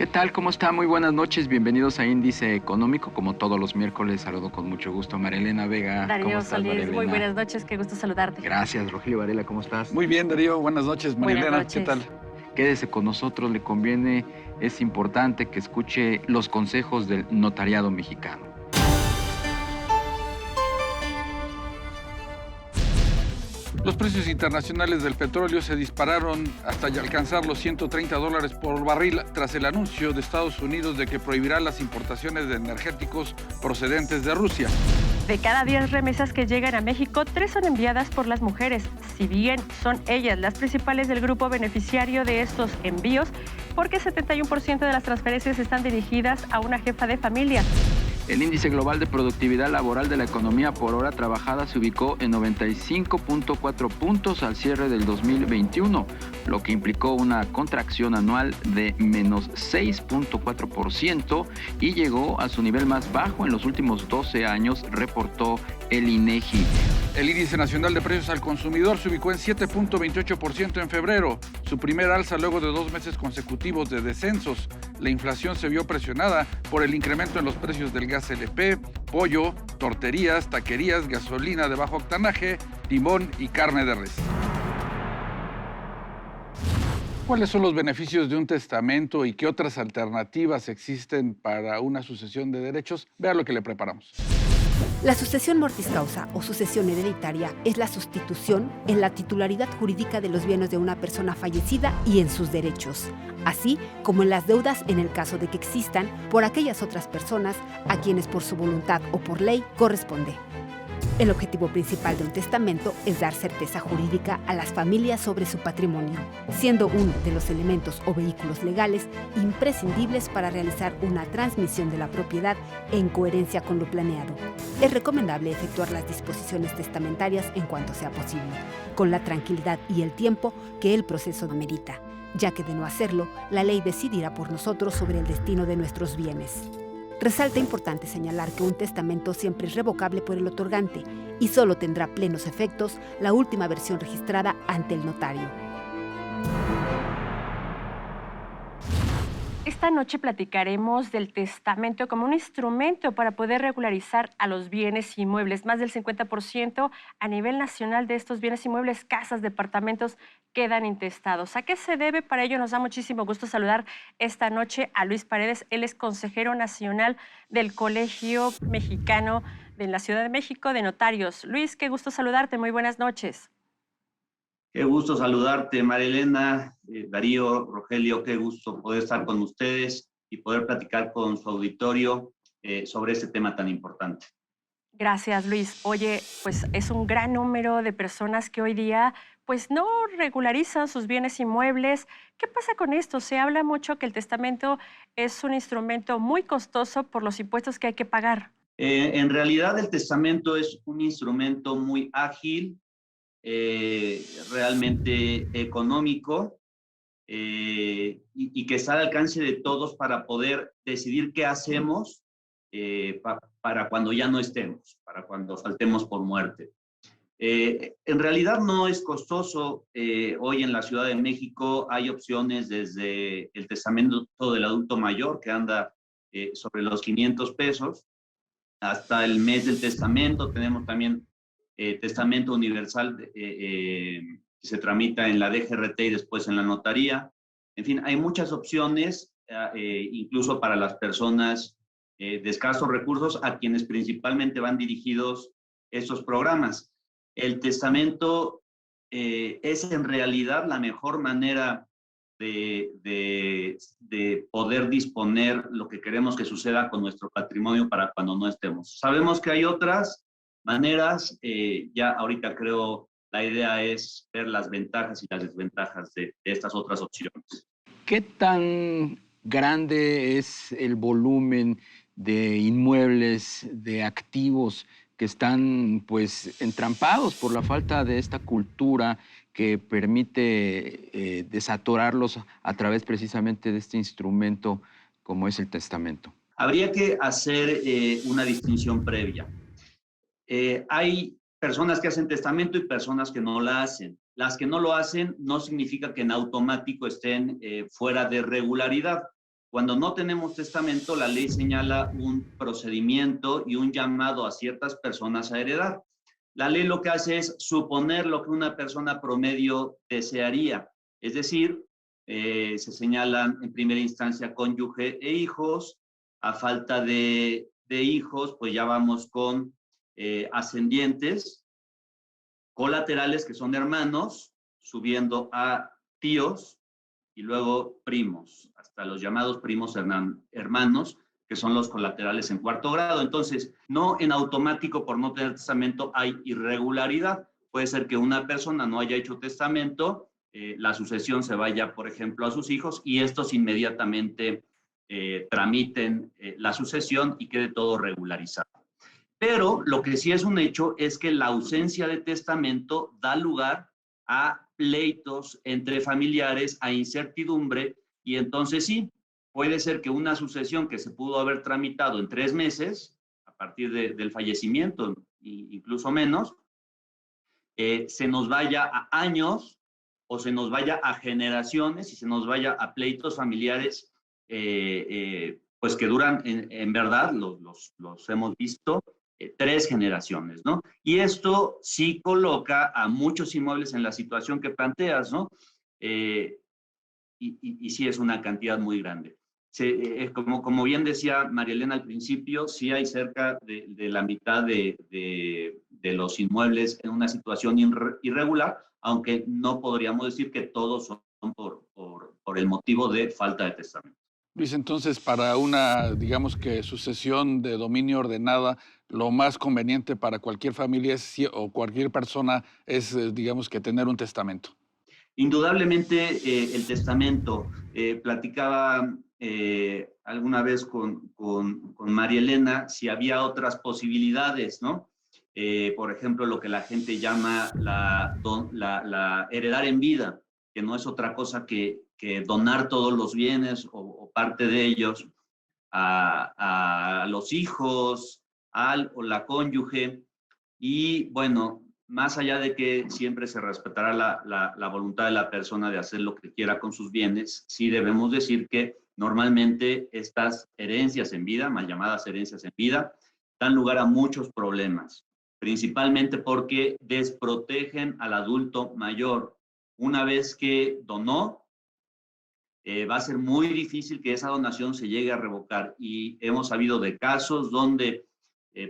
¿Qué tal? ¿Cómo está? Muy buenas noches. Bienvenidos a Índice Económico. Como todos los miércoles, saludo con mucho gusto a Marilena Vega. ¿Cómo Darío estás, Solís, muy Marilena? buenas noches, qué gusto saludarte. Gracias, Rogelio Varela. ¿Cómo estás? Muy bien, Darío. Buenas noches, Buenas Marielena. ¿Qué tal? noches. Quédese con nosotros, le conviene. Es importante que escuche los consejos del notariado mexicano. Los precios internacionales del petróleo se dispararon hasta alcanzar los $130 por barril tras el anuncio de Estados Unidos de que prohibirá las importaciones de energéticos procedentes de Rusia. De cada 10 remesas que llegan a México, 3 son enviadas por las mujeres. Si bien son ellas las principales del grupo beneficiario de estos envíos, porque 71% de las transferencias están dirigidas a una jefa de familia. El índice global de productividad laboral de la economía por hora trabajada se ubicó en 95.4 puntos al cierre del 2021, lo que implicó una contracción anual de menos 6.4% y llegó a su nivel más bajo en los últimos 12 años, reportó el INEGI. El índice nacional de precios al consumidor se ubicó en 7.28% en febrero, su primer alza luego de 2 meses consecutivos de descensos. La inflación se vio presionada por el incremento en los precios del gas LP, pollo, torterías, taquerías, gasolina de bajo octanaje, limón y carne de res. ¿Cuáles son los beneficios de un testamento y qué otras alternativas existen para una sucesión de derechos? Vea lo que le preparamos. La sucesión mortis causa o sucesión hereditaria es la sustitución en la titularidad jurídica de los bienes de una persona fallecida y en sus derechos, así como en las deudas en el caso de que existan por aquellas otras personas a quienes por su voluntad o por ley corresponde. El objetivo principal de un testamento es dar certeza jurídica a las familias sobre su patrimonio, siendo uno de los elementos o vehículos legales imprescindibles para realizar una transmisión de la propiedad en coherencia con lo planeado. Es recomendable efectuar las disposiciones testamentarias en cuanto sea posible, con la tranquilidad y el tiempo que el proceso amerita, ya que de no hacerlo, la ley decidirá por nosotros sobre el destino de nuestros bienes. Resulta importante señalar que un testamento siempre es revocable por el otorgante y solo tendrá plenos efectos la última versión registrada ante el notario. Esta noche platicaremos del testamento como un instrumento para poder regularizar a los bienes inmuebles. Más del 50% a nivel nacional de estos bienes inmuebles, casas, departamentos, quedan intestados. ¿A qué se debe? Para ello nos da muchísimo gusto saludar esta noche a Luis Paredes. Él es consejero nacional del Colegio Mexicano de la Ciudad de México de Notarios. Luis, qué gusto saludarte. Muy buenas noches. Qué gusto saludarte, Marilena, Darío, Rogelio, qué gusto poder estar con ustedes y poder platicar con su auditorio sobre este tema tan importante. Gracias, Luis. Oye, pues es un gran número de personas que hoy día pues no regularizan sus bienes inmuebles. ¿Qué pasa con esto? Se habla mucho que el testamento es un instrumento muy costoso por los impuestos que hay que pagar. En realidad, el testamento es un instrumento muy ágil, realmente económico y que está al alcance de todos para poder decidir qué hacemos para cuando ya no estemos, para cuando faltemos por muerte. En realidad no es costoso. Hoy en la Ciudad de México hay opciones desde el testamento del adulto mayor que anda sobre los 500 pesos hasta el mes del testamento. Tenemos también testamento universal que se tramita en la DGRT y después en la notaría. En fin, hay muchas opciones, incluso para las personas de escasos recursos, a quienes principalmente van dirigidos estos programas. El testamento es en realidad la mejor manera de poder disponer lo que queremos que suceda con nuestro patrimonio para cuando no estemos. Sabemos que hay otras maneras, ya ahorita creo la idea es ver las ventajas y las desventajas de estas otras opciones. ¿Qué tan grande es el volumen de inmuebles, de activos que están pues entrampados por la falta de esta cultura que permite desatorarlos a través precisamente de este instrumento como es el testamento? Habría que hacer una distinción previa. Hay personas que hacen testamento y personas que no la hacen. Las que no lo hacen no significa que en automático estén fuera de regularidad. Cuando no tenemos testamento, la ley señala un procedimiento y un llamado a ciertas personas a heredar. La ley lo que hace es suponer lo que una persona promedio desearía, es decir, se señalan en primera instancia cónyuge e hijos. A falta de hijos, pues ya vamos con ascendientes, colaterales, que son hermanos, subiendo a tíos y luego primos, hasta los llamados primos hermanos, que son los colaterales en cuarto grado. Entonces, no en automático por no tener testamento hay irregularidad. Puede ser que una persona no haya hecho testamento, la sucesión se vaya, por ejemplo, a sus hijos y estos inmediatamente tramiten la sucesión y quede todo regularizado. Pero lo que sí es un hecho es que la ausencia de testamento da lugar a pleitos entre familiares, a incertidumbre, y entonces sí, puede ser que una sucesión que se pudo haber tramitado en 3 meses, a partir del fallecimiento, incluso menos, se nos vaya a años o se nos vaya a generaciones y se nos vaya a pleitos familiares, pues que duran, en verdad, los hemos visto, 3 generaciones, ¿no? Y esto sí coloca a muchos inmuebles en la situación que planteas, ¿no? Y sí es una cantidad muy grande. Como bien decía María Elena al principio, sí hay cerca de la mitad de los inmuebles en una situación irregular, aunque no podríamos decir que todos son por el motivo de falta de testamento. Luis, entonces, para una, digamos que sucesión de dominio ordenada, lo más conveniente para cualquier familia o cualquier persona es, digamos que tener un testamento. Indudablemente el testamento. Platicaba alguna vez con María Elena si había otras posibilidades, ¿no? Por ejemplo, lo que la gente llama la heredar en vida, que no es otra cosa que donar todos los bienes o parte de ellos a los hijos, o la cónyuge. Y bueno, más allá de que siempre se respetará la voluntad de la persona de hacer lo que quiera con sus bienes, sí debemos decir que normalmente estas herencias en vida, mal llamadas herencias en vida, dan lugar a muchos problemas, principalmente porque desprotegen al adulto mayor. Una vez que donó, va a ser muy difícil que esa donación se llegue a revocar. Y hemos sabido de casos donde,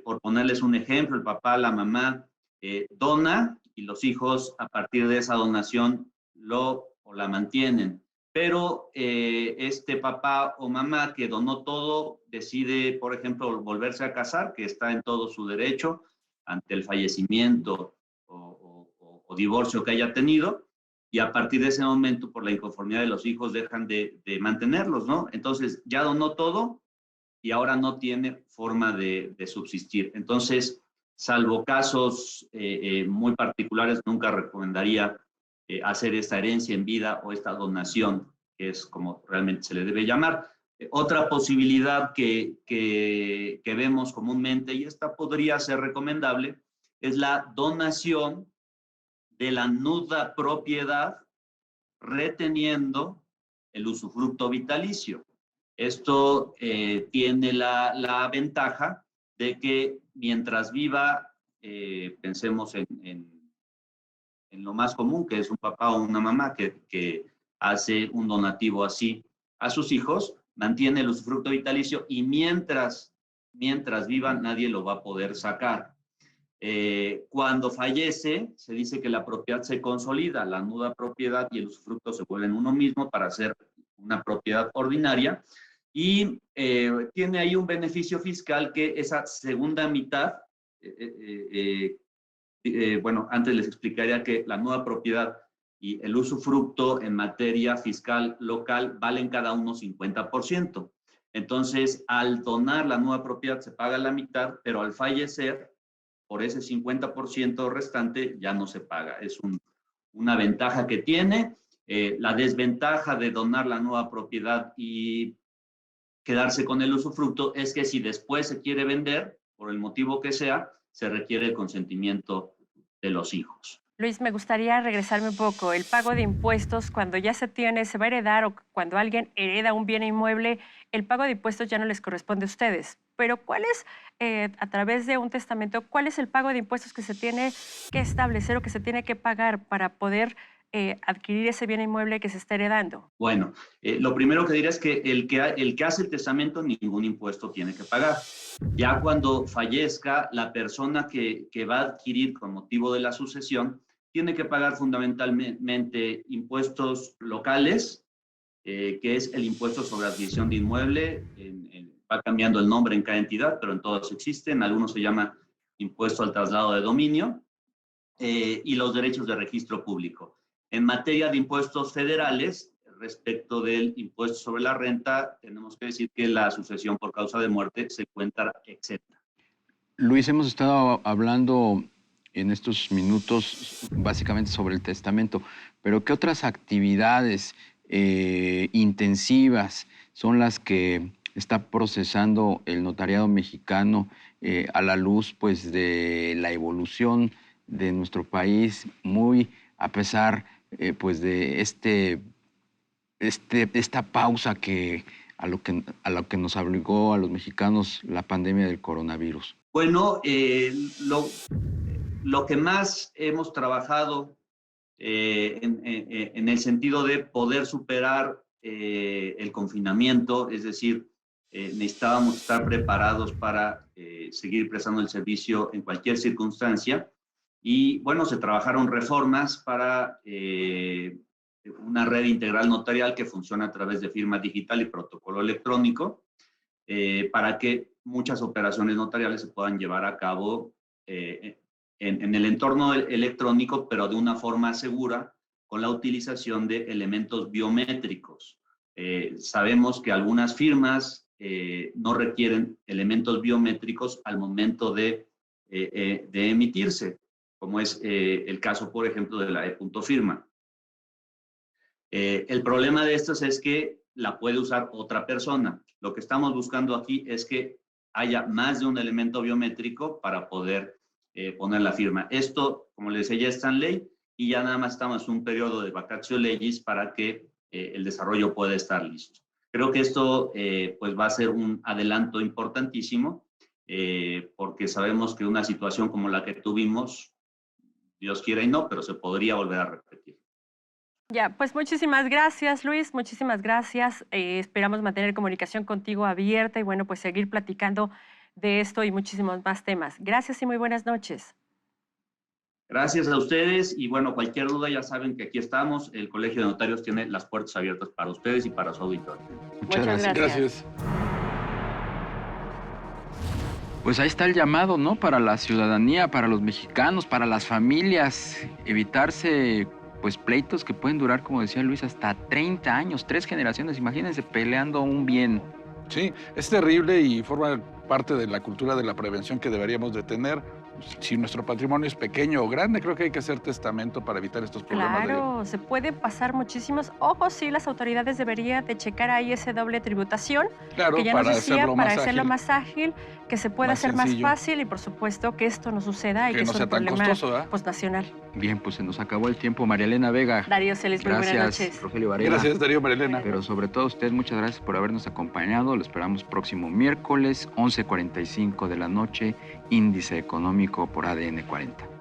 por ponerles un ejemplo, el papá, la mamá, dona y los hijos a partir de esa donación la mantienen. Pero este papá o mamá que donó todo decide, por ejemplo, volverse a casar, que está en todo su derecho ante el fallecimiento o divorcio que haya tenido, y a partir de ese momento, por la inconformidad de los hijos, dejan de mantenerlos, ¿no? Entonces, ya donó todo y ahora no tiene forma de subsistir. Entonces, salvo casos muy particulares, nunca recomendaría hacer esta herencia en vida o esta donación, que es como realmente se le debe llamar. Otra posibilidad que vemos comúnmente, y esta podría ser recomendable, es la donación de la nuda propiedad reteniendo el usufructo vitalicio. Esto tiene la ventaja de que mientras viva, pensemos en lo más común, que es un papá o una mamá que hace un donativo así a sus hijos, mantiene el usufructo vitalicio y mientras viva nadie lo va a poder sacar. Cuando fallece, se dice que la propiedad se consolida, la nuda propiedad y el usufructo se vuelven uno mismo para hacer una propiedad ordinaria, y tiene ahí un beneficio fiscal que esa segunda mitad, bueno, antes les explicaría que la nuda propiedad y el usufructo en materia fiscal local valen cada uno 50%. Entonces, al donar la nuda propiedad se paga la mitad, pero al fallecer, por ese 50% restante ya no se paga. Es una ventaja que tiene. La desventaja de donar la nueva propiedad y quedarse con el usufructo es que si después se quiere vender, por el motivo que sea, se requiere el consentimiento de los hijos. Luis, me gustaría regresarme un poco. El pago de impuestos, cuando ya se va a heredar o cuando alguien hereda un bien inmueble, el pago de impuestos ya no les corresponde a ustedes. Pero ¿cuál es, a través de un testamento, cuál es el pago de impuestos que se tiene que establecer o que se tiene que pagar para poder adquirir ese bien inmueble que se está heredando? Bueno, lo primero que diré es que el que hace el testamento ningún impuesto tiene que pagar. Ya cuando fallezca, la persona que va a adquirir con motivo de la sucesión tiene que pagar fundamentalmente impuestos locales, que es el impuesto sobre adquisición de inmueble. Va cambiando el nombre en cada entidad, pero en todos existen. Algunos se llama impuesto al traslado de dominio y los derechos de registro público. En materia de impuestos federales, respecto del impuesto sobre la renta, tenemos que decir que la sucesión por causa de muerte se encuentra exenta. Luis, hemos estado hablando en estos minutos básicamente sobre el testamento, pero ¿qué otras actividades intensivas son las que está procesando el notariado mexicano a la luz, pues, de la evolución de nuestro país, muy a pesar pues de esta pausa a lo que nos obligó a los mexicanos la pandemia del coronavirus? Bueno, lo que más hemos trabajado en el sentido de poder superar el confinamiento, es decir, necesitábamos estar preparados para seguir prestando el servicio en cualquier circunstancia. Y bueno, se trabajaron reformas para una red integral notarial que funciona a través de firma digital y protocolo electrónico, para que muchas operaciones notariales se puedan llevar a cabo en el entorno electrónico, pero de una forma segura, con la utilización de elementos biométricos. Sabemos que algunas firmas no requieren elementos biométricos al momento de emitirse, como es el caso, por ejemplo, de la e.firma. El problema de estas es que la puede usar otra persona. Lo que estamos buscando aquí es que haya más de un elemento biométrico para poder poner la firma. Esto, como les decía, ya está en ley y ya nada más estamos en un periodo de vacatio legis para que el desarrollo pueda estar listo. Creo que esto pues va a ser un adelanto importantísimo, porque sabemos que una situación como la que tuvimos, Dios quiera y no, pero se podría volver a repetir. Ya, pues muchísimas gracias, Luis, muchísimas gracias. Esperamos mantener comunicación contigo abierta y bueno, pues seguir platicando de esto y muchísimos más temas. Gracias y muy buenas noches. Gracias a ustedes y bueno, cualquier duda ya saben que aquí estamos. El Colegio de Notarios tiene las puertas abiertas para ustedes y para su auditorio. Muchas gracias. Gracias. Pues ahí está el llamado, ¿no? Para la ciudadanía, para los mexicanos, para las familias, evitarse pues pleitos que pueden durar, como decía Luis, hasta 30 años, 3 generaciones. Imagínense peleando un bien. Sí, es terrible y forma parte de la cultura de la prevención que deberíamos de tener. Si nuestro patrimonio es pequeño o grande, creo que hay que hacer testamento para evitar estos problemas. Claro, se pueden pasar muchísimos. Ojo, sí, las autoridades deberían de checar ahí ese doble tributación, Claro, que ya para nos decía, hacerlo para más hacerlo ágil. más ágil, que se pueda Más hacer más sencillo. fácil y por supuesto que esto no suceda y Que que no es sea un tan problema costoso, ¿verdad? pues, nacional. Bien, pues se nos acabó el tiempo. María Elena Vega. Darío Celis, muy buenas Gracias, noches. Rogelio Varela. Gracias, Darío Marilena. Pero sobre todo a usted, muchas gracias por habernos acompañado. Lo esperamos próximo miércoles, 11:45 de la noche, Índice Económico por ADN 40.